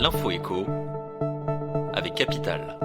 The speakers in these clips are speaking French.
L'info écho avec Capital.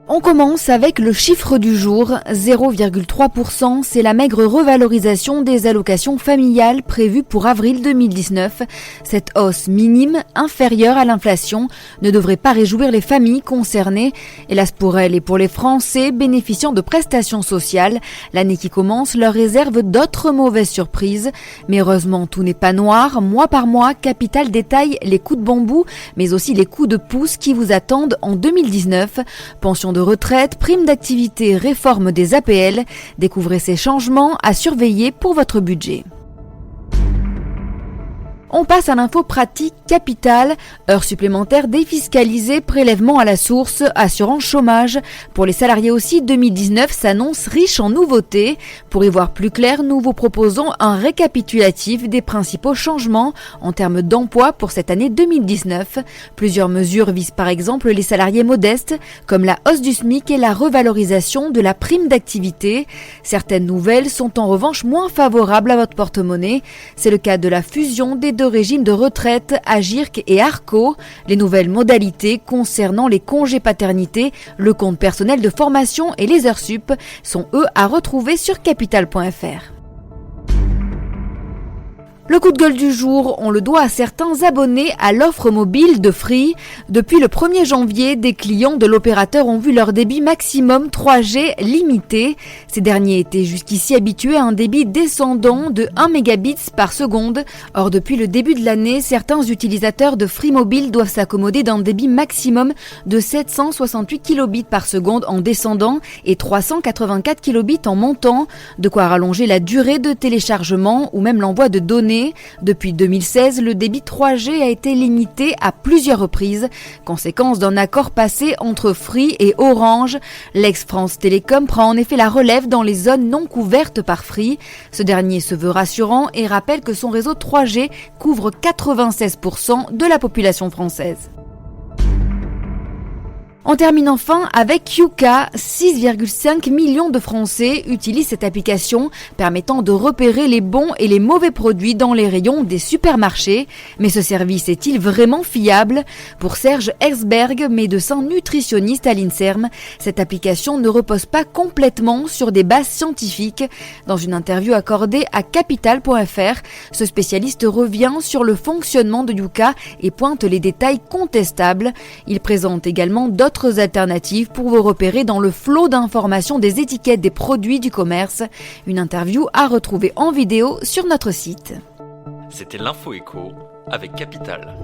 On commence avec le chiffre du jour, 0,3%, c'est la maigre revalorisation des allocations familiales prévue pour avril 2019. Cette hausse minime, inférieure à l'inflation, ne devrait pas réjouir les familles concernées. Hélas pour elles et pour les Français bénéficiant de prestations sociales, l'année qui commence leur réserve d'autres mauvaises surprises. Mais heureusement, tout n'est pas noir. Mois par mois, Capital détaille les coups de bambou, mais aussi les coups de pouce qui vous attendent en 2019. Pension de retraite, prime d'activité, réforme des APL. Découvrez ces changements à surveiller pour votre budget. On passe à l'info pratique Capital, heures supplémentaires défiscalisées, prélèvement à la source, assurance chômage. Pour les salariés aussi, 2019 s'annonce riche en nouveautés. Pour y voir plus clair, nous vous proposons un récapitulatif des principaux changements en termes d'emploi pour cette année 2019. Plusieurs mesures visent par exemple les salariés modestes, comme la hausse du SMIC et la revalorisation de la prime d'activité. Certaines nouvelles sont en revanche moins favorables à votre porte-monnaie. C'est le cas de la fusion des deux régimes de retraite, Agirc et Arco, les nouvelles modalités concernant les congés paternité, le compte personnel de formation et les heures sup sont eux à retrouver sur capital.fr. Le coup de gueule du jour, on le doit à certains abonnés à l'offre mobile de Free. Depuis le 1er janvier, des clients de l'opérateur ont vu leur débit maximum 3G limité. Ces derniers étaient jusqu'ici habitués à un débit descendant de 1 mégabits par seconde. Or, depuis le début de l'année, certains utilisateurs de Free Mobile doivent s'accommoder d'un débit maximum de 768 kilobits par seconde en descendant et 384 kilobits en montant. De quoi rallonger la durée de téléchargement ou même l'envoi de données. Depuis 2016, le débit 3G a été limité à plusieurs reprises, conséquence d'un accord passé entre Free et Orange. L'ex-France Télécom prend en effet la relève dans les zones non couvertes par Free. Ce dernier se veut rassurant et rappelle que son réseau 3G couvre 96% de la population française. On termine enfin avec Yuka. 6,5 millions de Français utilisent cette application permettant de repérer les bons et les mauvais produits dans les rayons des supermarchés. Mais ce service est-il vraiment fiable ? Pour Serge Herzberg, médecin nutritionniste à l'INSERM, cette application ne repose pas complètement sur des bases scientifiques. Dans une interview accordée à Capital.fr, ce spécialiste revient sur le fonctionnement de Yuka et pointe les détails contestables. Il présente également d'autres alternatives pour vous repérer dans le flot d'informations des étiquettes des produits du commerce. Une interview à retrouver en vidéo sur notre site. C'était l'Info écho avec Capital.